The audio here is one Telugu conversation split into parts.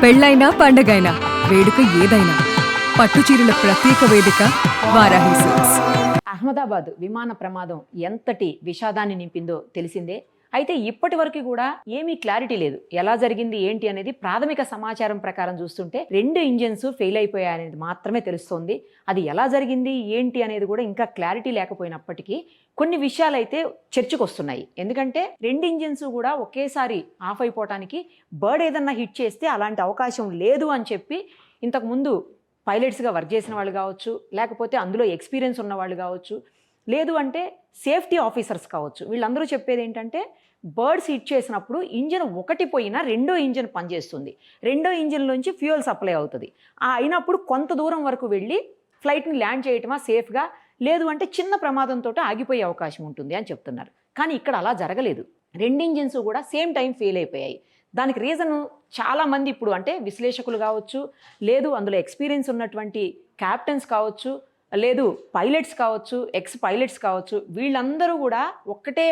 పెళ్ళైనా పండగైనా వేడుక ఏదైనా పట్టుచీరల ప్రత్యేక వేదిక వారాహి సిల్క్స్. అహ్మదాబాద్ విమాన ప్రమాదం ఎంతటి విషాదాన్ని నింపిందో తెలిసిందే. అయితే ఇప్పటి వరకు కూడా ఏమీ క్లారిటీ లేదు, ఎలా జరిగింది ఏంటి అనేది. ప్రాథమిక సమాచారం ప్రకారం చూస్తుంటే 2 ఇంజిన్స్ ఫెయిల్ అయిపోయాయనేది మాత్రమే తెలుస్తోంది. అది ఎలా జరిగింది ఏంటి అనేది కూడా ఇంకా క్లారిటీ లేకపోయినప్పటికీ కొన్ని విషయాలు అయితే చర్చకు వస్తున్నాయి. ఎందుకంటే 2 ఇంజిన్స్ కూడా ఒకేసారి ఆఫ్ అయిపోవటానికి బర్డ్ ఏదన్నా హిట్ చేస్తే అలాంటి అవకాశం లేదు అని చెప్పి ఇంతకుముందు పైలట్స్గా వర్క్ చేసిన వాళ్ళు కావచ్చు, లేకపోతే అందులో ఎక్స్పీరియన్స్ ఉన్న వాళ్ళు కావచ్చు, లేదు అంటే సేఫ్టీ ఆఫీసర్స్ కావచ్చు, వీళ్ళందరూ చెప్పేది ఏంటంటే బర్డ్స్ హిట్ చేసినప్పుడు ఇంజిన్ ఒకటి పోయినా రెండో ఇంజిన్ పనిచేస్తుంది, రెండో ఇంజిన్లోంచి ఫ్యూయల్ సప్లై అవుతుంది. అయినప్పుడు కొంత దూరం వరకు వెళ్ళి ఫ్లైట్ని ల్యాండ్ చేయటమా సేఫ్గా, లేదు అంటే చిన్న ప్రమాదంతో ఆగిపోయే అవకాశం ఉంటుంది అని చెప్తున్నారు. కానీ ఇక్కడ అలా జరగలేదు. 2 ఇంజిన్స్ కూడా సేమ్ టైం ఫెయిల్ అయిపోయాయి. దానికి రీజను చాలామంది ఇప్పుడు అంటే విశ్లేషకులు కావచ్చు, లేదు అందులో ఎక్స్పీరియన్స్ ఉన్నటువంటి క్యాప్టెన్స్ కావచ్చు, లేదు పైలట్స్ కావచ్చు, ఎక్స్ పైలట్స్ కావచ్చు, వీళ్ళందరూ కూడా ఒక్కటే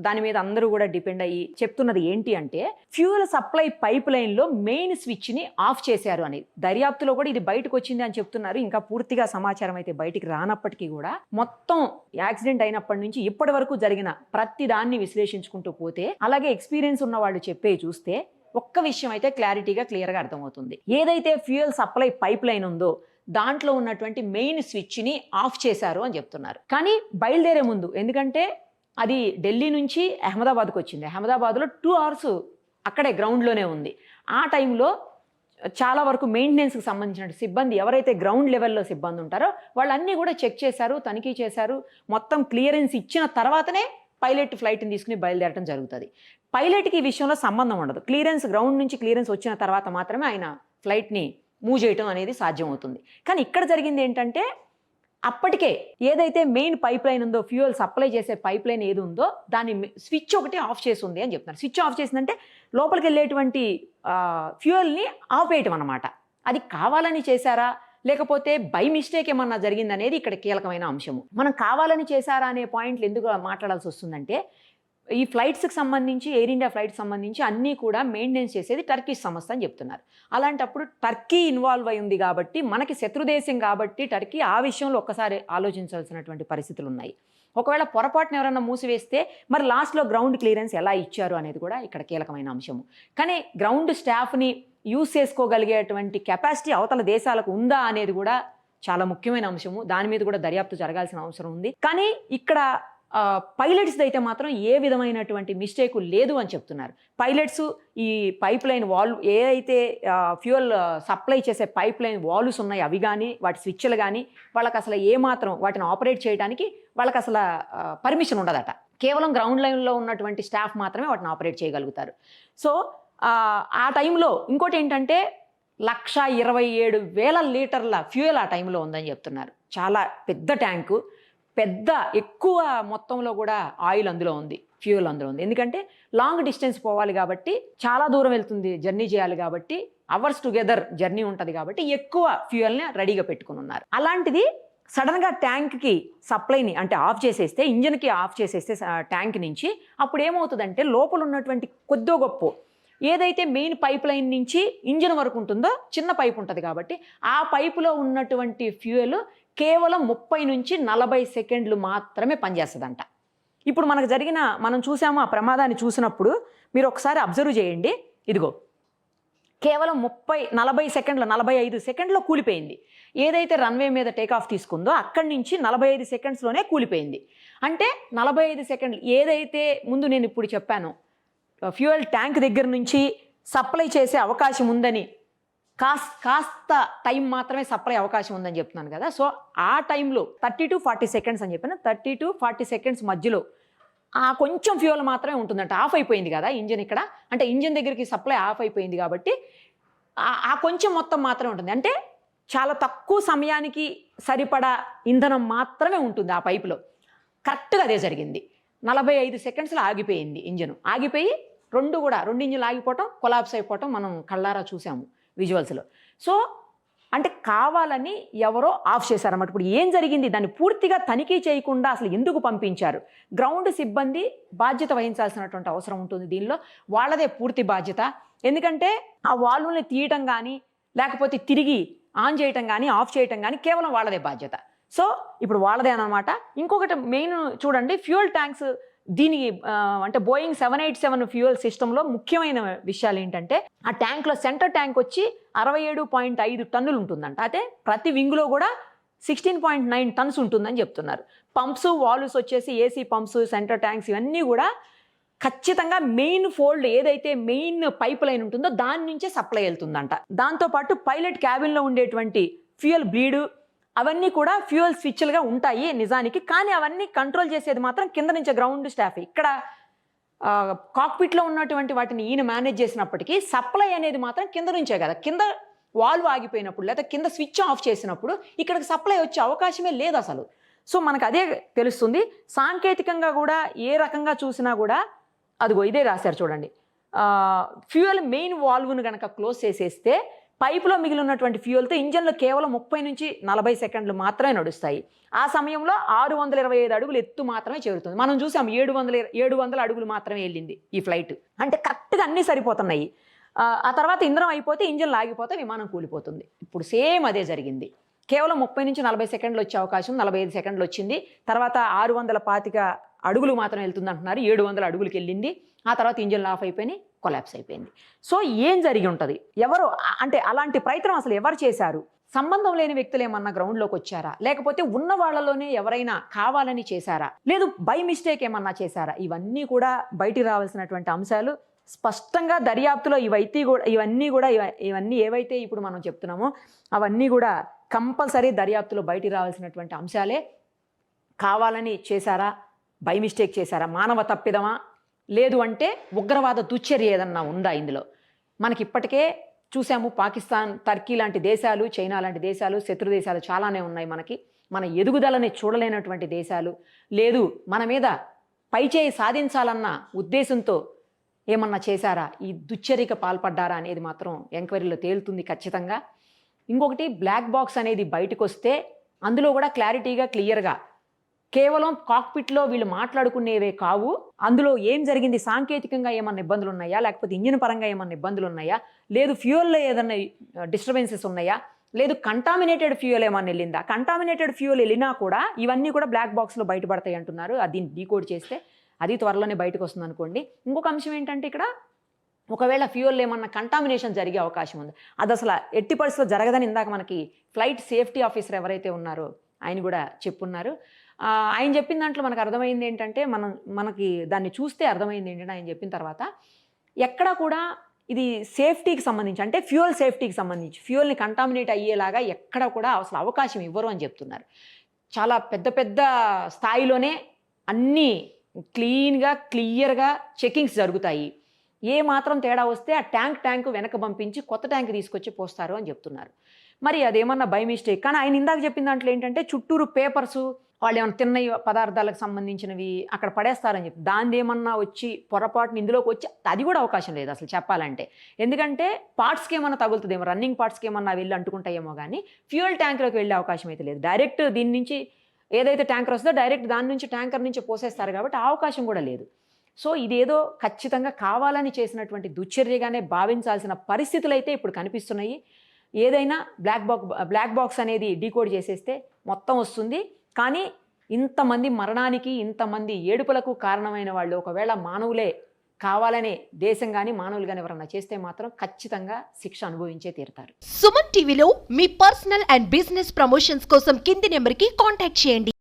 దాని మీద అందరూ కూడా డిపెండ్ అయ్యి చెప్తున్నది ఏంటి అంటే ఫ్యూయల్ సప్లై పైప్ లైన్లో మెయిన్ స్విచ్ని ఆఫ్ చేశారు అని. దర్యాప్తులో కూడా ఇది బయటకు వచ్చింది అని చెప్తున్నారు. ఇంకా పూర్తిగా సమాచారం అయితే బయటికి రానప్పటికీ కూడా మొత్తం యాక్సిడెంట్ అయినప్పటి నుంచి ఇప్పటి వరకు జరిగిన ప్రతి దాన్ని విశ్లేషించుకుంటూ పోతే, అలాగే ఎక్స్పీరియన్స్ ఉన్న వాళ్ళు చెప్పే చూస్తే ఒక్క విషయం అయితే క్లియర్గా అర్థమవుతుంది. ఏదైతే ఫ్యూయల్ సప్లై పైప్ లైన్ ఉందో దాంట్లో ఉన్నటువంటి మెయిన్ స్విచ్ని ఆఫ్ చేశారు అని చెప్తున్నారు. కానీ బయలుదేరే ముందు, ఎందుకంటే అది ఢిల్లీ నుంచి అహ్మదాబాద్కి వచ్చింది, అహ్మదాబాద్లో 2 hours అక్కడే గ్రౌండ్లోనే ఉంది. ఆ టైంలో చాలా వరకు మెయింటెనెన్స్కి సంబంధించిన సిబ్బంది ఎవరైతే గ్రౌండ్ లెవెల్లో సిబ్బంది ఉంటారో వాళ్ళన్నీ కూడా చెక్ చేశారు, తనిఖీ చేశారు. మొత్తం క్లియరెన్స్ ఇచ్చిన తర్వాతనే పైలట్ ఫ్లైట్ని తీసుకుని బయలుదేరడం జరుగుతుంది. పైలట్కి ఈ విషయంలో సంబంధం ఉండదు. క్లియరెన్స్ గ్రౌండ్ నుంచి క్లియరెన్స్ వచ్చిన తర్వాత మాత్రమే ఆయన ఫ్లైట్ని మూవ్ చేయటం అనేది సాధ్యమవుతుంది. కానీ ఇక్కడ జరిగింది ఏంటంటే అప్పటికే ఏదైతే మెయిన్ పైప్ లైన్ ఉందో, ఫ్యూయల్ సప్లై చేసే పైప్ లైన్ ఏది ఉందో దాని స్విచ్ ఒకటి ఆఫ్ చేసి ఉంది అని చెప్తున్నారు. స్విచ్ ఆఫ్ చేసిందంటే లోపలికి వెళ్ళేటువంటి ఫ్యూయల్ని ఆపేయటం అన్నమాట. అది కావాలని చేశారా లేకపోతే బై మిస్టేక్ ఏమన్నా జరిగిందనేది ఇక్కడ కీలకమైన అంశము. మనం కావాలని చేశారా అనే పాయింట్లు ఎందుకు మాట్లాడాల్సి వస్తుందంటే, ఈ ఫ్లైట్స్కి సంబంధించి ఎయిర్ ఇండియా ఫ్లైట్స్ సంబంధించి అన్నీ కూడా మెయింటెనెన్స్ చేసేది టర్కిష్ సంస్థ అని చెప్తున్నారు. అలాంటప్పుడు టర్కీ ఇన్వాల్వ్ అయి ఉంది కాబట్టి, మనకి శత్రుదేశం కాబట్టి టర్కీ ఆ విషయంలో ఒక్కసారి ఆలోచించాల్సినటువంటి పరిస్థితులు ఉన్నాయి. ఒకవేళ పొరపాటున ఎవరైనా మూసివేస్తే మరి లాస్ట్లో గ్రౌండ్ క్లియరెన్స్ ఎలా ఇచ్చారు అనేది కూడా ఇక్కడ కీలకమైన అంశము. కానీ గ్రౌండ్ స్టాఫ్ని యూజ్ చేసుకోగలిగేటువంటి కెపాసిటీ అవతల దేశాలకు ఉందా అనేది కూడా చాలా ముఖ్యమైన అంశము. దాని మీద కూడా దర్యాప్తు జరగాల్సిన అవసరం ఉంది. కానీ ఇక్కడ పైలట్స్ అయితే మాత్రం ఏ విధమైనటువంటి మిస్టేక్ లేదు అని చెప్తున్నారు. పైలట్స్ ఈ పైప్ లైన్ వాల్వ్ ఏదైతే ఫ్యూయల్ సప్లై చేసే పైప్ లైన్ వాల్వ్స్ ఉన్నాయో అవి కానీ, వాటి స్విచ్లు కానీ, వాళ్ళకి అసలు ఏమాత్రం వాటిని ఆపరేట్ చేయడానికి వాళ్ళకి అసలు పర్మిషన్ ఉండదట. కేవలం గ్రౌండ్ లైన్లో ఉన్నటువంటి స్టాఫ్ మాత్రమే వాటిని ఆపరేట్ చేయగలుగుతారు. సో ఆ టైంలో ఇంకోటి ఏంటంటే 127,000 లీటర్ల ఫ్యూయల్ ఆ టైంలో ఉందని చెప్తున్నారు. చాలా పెద్ద ట్యాంకు, పెద్ద ఎక్కువ మొత్తంలో కూడా ఆయిల్ అందులో ఉంది, ఫ్యూయల్ అందులో ఉంది. ఎందుకంటే లాంగ్ డిస్టెన్స్ పోవాలి కాబట్టి, చాలా దూరం వెళ్తుంది, జర్నీ చేయాలి కాబట్టి, అవర్స్ టుగెదర్ జర్నీ ఉంటుంది కాబట్టి ఎక్కువ ఫ్యూయల్ని రెడీగా పెట్టుకుని ఉన్నారు. అలాంటిది సడన్గా ట్యాంక్కి సప్లైని అంటే ఆఫ్ చేసేస్తే, ఇంజన్కి ఆఫ్ చేసేస్తే ట్యాంక్ నుంచి, అప్పుడు ఏమవుతుందంటే లోపల ఉన్నటువంటి కొద్దో గొప్ప ఏదైతే మెయిన్ పైప్ లైన్ నుంచి ఇంజిన్ వరకు ఉంటుందో చిన్న పైప్ ఉంటుంది కాబట్టి ఆ పైపులో ఉన్నటువంటి ఫ్యూయల్ కేవలం 30 నుంచి 40 సెకండ్లు మాత్రమే పనిచేస్తుందంట. ఇప్పుడు మనం చూసాము ఆ ప్రమాదాన్ని చూసినప్పుడు మీరు ఒకసారి అబ్జర్వ్ చేయండి. ఇదిగో కేవలం 40 సెకండ్లు 45 సెకండ్లో కూలిపోయింది. ఏదైతే రన్వే మీద టేకాఫ్ తీసుకుందో అక్కడి నుంచి 45 సెకండ్స్లోనే కూలిపోయింది. అంటే 45 సెకండ్లు ఏదైతే ముందు నేను ఇప్పుడు చెప్పాను, ఫ్యూయల్ ట్యాంక్ దగ్గర నుంచి సప్లై చేసే అవకాశం ఉందని, కాస్త టైం మాత్రమే సప్లై అవకాశం ఉందని చెప్తున్నాను కదా. సో ఆ టైంలో 30 to 40 సెకండ్స్ అని చెప్పాను. 30 to 40 సెకండ్స్ మధ్యలో ఆ కొంచెం ఫ్యూయల్ మాత్రమే ఉంటుందంట. ఆఫ్ అయిపోయింది కదా ఇంజిన్ ఇక్కడ, అంటే ఇంజిన్ దగ్గరికి సప్లై ఆఫ్ అయిపోయింది కాబట్టి ఆ కొంచెం మొత్తం మాత్రమే ఉంటుంది. అంటే చాలా తక్కువ సమయానికి సరిపడా ఇంధనం మాత్రమే ఉంటుంది ఆ పైపులో. కరెక్ట్గా అదే జరిగింది. 45 సెకండ్స్లో ఆగిపోయింది ఇంజిన్. ఆగిపోయి రెండు ఇంజిన్లు ఆగిపోవటం, కొలాప్స్ అయిపోవటం మనం కళ్ళారా చూసాము విజువల్స్లో. సో అంటే కావాలని ఎవరో ఆఫ్ చేశారన్నమాట. ఇప్పుడు ఏం జరిగింది, దాన్ని పూర్తిగా తనిఖీ చేయకుండా అసలు ఎందుకు పంపించారు? గ్రౌండ్ సిబ్బంది బాధ్యత వహించాల్సినటువంటి అవసరం ఉంటుంది దీనిలో. వాళ్ళదే పూర్తి బాధ్యత. ఎందుకంటే ఆ వాల్వ్ని తీయటం కానీ లేకపోతే తిరిగి ఆన్ చేయటం కానీ ఆఫ్ చేయటం కానీ కేవలం వాళ్ళదే బాధ్యత. సో ఇప్పుడు వాళ్ళదే అన్నమాట. ఇంకొకటి మెయిన్ చూడండి, ఫ్యూయల్ ట్యాంక్స్ దీనికి అంటే బోయింగ్ 787 ఫ్యూయల్ సిస్టంలో ముఖ్యమైన విషయాలు ఏంటంటే ఆ ట్యాంక్లో సెంటర్ ట్యాంక్ వచ్చి 67.5 టన్నులు ఉంటుందంట. అయితే ప్రతి వింగ్లో కూడా 16.9 టన్స్ ఉంటుందని చెప్తున్నారు. పంప్స్ వాల్వ్స్ వచ్చేసి ఏసీ పంప్స్, సెంటర్ ట్యాంక్స్ ఇవన్నీ కూడా ఖచ్చితంగా మెయిన్ ఫోల్డ్ ఏదైతే మెయిన్ పైప్ లైన్ ఉంటుందో దాని నుంచే సప్లై వెళ్తుందంట. దాంతోపాటు పైలట్ క్యాబిన్లో ఉండేటువంటి ఫ్యూయల్ బ్లీడు అవన్నీ కూడా ఫ్యూయల్ స్విచ్లుగా ఉంటాయి నిజానికి, కానీ అవన్నీ కంట్రోల్ చేసేది మాత్రం కింద నుంచే గ్రౌండ్ స్టాఫ్. ఇక్కడ కాక్పిట్లో ఉన్నటువంటి వాటిని ఈయన మేనేజ్ చేసినప్పటికీ సప్లై అనేది మాత్రం కింద నుంచే కదా. కింద వాల్వ్ ఆగిపోయినప్పుడు లేదా కింద స్విచ్ ఆఫ్ చేసినప్పుడు ఇక్కడికి సప్లై వచ్చే అవకాశమే లేదు అసలు. సో మనకు అదే తెలుస్తుంది. సాంకేతికంగా కూడా ఏ రకంగా చూసినా కూడా అదిగో ఇదే రాశారు చూడండి, ఫ్యూయల్ మెయిన్ వాల్వ్ను కనుక క్లోజ్ చేసేస్తే పైపులో మిగిలి ఉన్నటువంటి ఫ్యూయల్తో ఇంజన్లో కేవలం 30 నుంచి 40 సెకండ్లు మాత్రమే నడుస్తాయి. ఆ సమయంలో 625 అడుగులు ఎత్తు మాత్రమే చేరుతుంది. మనం చూసాం 700 అడుగులు మాత్రమే వెళ్ళింది ఈ ఫ్లైట్. అంటే కరెక్ట్గా అన్నీ సరిపోతున్నాయి. ఆ తర్వాత ఇంధనం అయిపోతే ఇంజన్ లాగిపోతే విమానం కూలిపోతుంది. ఇప్పుడు సేమ్ అదే జరిగింది. కేవలం 30 నుంచి 40 సెకండ్లు వచ్చే అవకాశం 45 సెకండ్లు వచ్చింది. తర్వాత 625 అడుగులు మాత్రం వెళ్తుంది అంటున్నారు, 700 అడుగులకి వెళ్ళింది. ఆ తర్వాత ఇంజన్లు ఆఫ్ అయిపోయి కొలాప్స్ అయిపోయింది. సో ఏం జరిగి ఉంటుంది? ఎవరు అంటే అలాంటి ప్రయత్నం అసలు ఎవరు చేశారు? సంబంధం లేని వ్యక్తులు ఏమన్నా గ్రౌండ్లోకి వచ్చారా, లేకపోతే ఉన్న వాళ్ళలోనే ఎవరైనా కావాలని చేశారా, లేదు బై మిస్టేక్ ఏమన్నా చేశారా? ఇవన్నీ కూడా బయటికి రావాల్సినటువంటి అంశాలు. స్పష్టంగా దర్యాప్తులో ఇవన్నీ ఏవైతే ఇప్పుడు మనం చెప్తున్నామో అవన్నీ కూడా కంపల్సరీ దర్యాప్తులో బయటికి రావాల్సినటువంటి అంశాలే. కావాలని చేశారా, బై మిస్టేక్ చేశారా, మానవ తప్పిదమా, లేదు అంటే ఉగ్రవాద దుశ్చర్య ఏదన్నా ఉందా ఇందులో? మనకి ఇప్పటికే చూసాము, పాకిస్తాన్, టర్కీ లాంటి దేశాలు, చైనా లాంటి దేశాలు, శత్రు దేశాలు చాలానే ఉన్నాయి మనకి. మన ఎదుగుదలని చూడలేనటువంటి దేశాలు, లేదు మన మీద పైచేయి సాధించాలన్న ఉద్దేశంతో ఏమన్నా చేశారా, ఈ దుశ్చర్యకు పాల్పడ్డారా అనేది మాత్రం ఎంక్వైరీలో తేలుతుంది ఖచ్చితంగా. ఇంకొకటి, బ్లాక్ బాక్స్ అనేది బయటకు వస్తే అందులో కూడా క్లారిటీగా క్లియర్గా కేవలం కాక్పిట్లో వీళ్ళు మాట్లాడుకునేవే కావు, అందులో ఏం జరిగింది, సాంకేతికంగా ఏమన్నా ఇబ్బందులు ఉన్నాయా, లేకపోతే ఇంజిన్ పరంగా ఏమన్నా ఇబ్బందులు ఉన్నాయా, లేదు ఫ్యూయల్లో ఏదన్నా డిస్టర్బెన్సెస్ ఉన్నాయా, లేదు కంటామినేటెడ్ ఫ్యూయల్ ఏమన్నా వెళ్ళిందా. కంటామినేటెడ్ ఫ్యూయల్ వెళ్ళినా కూడా ఇవన్నీ కూడా బ్లాక్ బాక్స్లో బయటపడతాయి అంటున్నారు. దీన్ని డీకోడ్ చేస్తే అది త్వరలోనే బయటకు వస్తుంది అనుకోండి. ఇంకొక అంశం ఏంటంటే ఇక్కడ ఒకవేళ ఫ్యూయల్ ఏమన్నా కంటామినేషన్ జరిగే అవకాశం ఉంది. అది అసలు ఎట్టి పరిస్థితుల్లో జరగదని ఇందాక మనకి ఫ్లైట్ సేఫ్టీ ఆఫీసర్ ఎవరైతే ఉన్నారో ఆయన కూడా చెప్పున్నారు. ఆయన చెప్పిన దాంట్లో మనకు అర్థమైంది ఏంటంటే, మనకి దాన్ని చూస్తే అర్థమైంది ఏంటంటే ఆయన చెప్పిన తర్వాత ఎక్కడ కూడా ఇది సేఫ్టీకి సంబంధించి, అంటే ఫ్యూయల్ సేఫ్టీకి సంబంధించి ఫ్యూయల్ని కంటామినేట్ అయ్యేలాగా ఎక్కడ కూడా అసలు అవకాశం ఇవ్వరు అని చెప్తున్నారు. చాలా పెద్ద పెద్ద స్థాయిలోనే అన్నీ క్లియర్గా చెకింగ్స్ జరుగుతాయి. ఏ మాత్రం తేడా వస్తే ఆ ట్యాంక్ వెనక పంపించి కొత్త ట్యాంక్ తీసుకొచ్చి పోస్తారు అని చెప్తున్నారు. మరి అదేమన్నా బై మిస్టేక్. కానీ ఆయన ఇందాక చెప్పిన దాంట్లో ఏంటంటే చుట్టూరు పేపర్సు, వాళ్ళు ఏమైనా తిన్న పదార్థాలకు సంబంధించినవి అక్కడ పడేస్తారని చెప్పి, దాని ఏమన్నా వచ్చి పొరపాటుని ఇందులోకి వచ్చి అది కూడా అవకాశం లేదు అసలు చెప్పాలంటే. ఎందుకంటే పార్ట్స్కి ఏమన్నా తగులుతుందేమో, రన్నింగ్ పార్ట్స్కి ఏమన్నా వెళ్ళి అంటుకుంటాయేమో, కానీ ఫ్యూయల్ ట్యాంకర్కి వెళ్ళే అవకాశం అయితే లేదు. డైరెక్ట్ దీని నుంచి ఏదైతే ట్యాంకర్ వస్తుందో డైరెక్ట్ దాని నుంచి ట్యాంకర్ నుంచి పోసేస్తారు కాబట్టి ఆ అవకాశం కూడా లేదు. సో ఇదేదో ఖచ్చితంగా కావాలని చేసినటువంటి దుశ్చర్యగానే భావించాల్సిన పరిస్థితులు అయితే ఇప్పుడు కనిపిస్తున్నాయి. ఏదైనా బ్లాక్ బాక్స్ అనేది డీకోడ్ చేసేస్తే మొత్తం వస్తుంది. కానీ ఇంతమంది మరణానికి, ఇంతమంది ఏడుపులకు కారణమైన వాళ్ళు ఒకవేళ మానవులే కావాలనే దేశం కానీ మానవులు కానీ ఎవరన్నా చేస్తే మాత్రం ఖచ్చితంగా శిక్ష అనుభవించే తీరుతారు. సుమన్ టీవీలో మీ పర్సనల్ అండ్ బిజినెస్ ప్రమోషన్స్ కోసం కింది నెంబర్కి కాంటాక్ట్ చేయండి.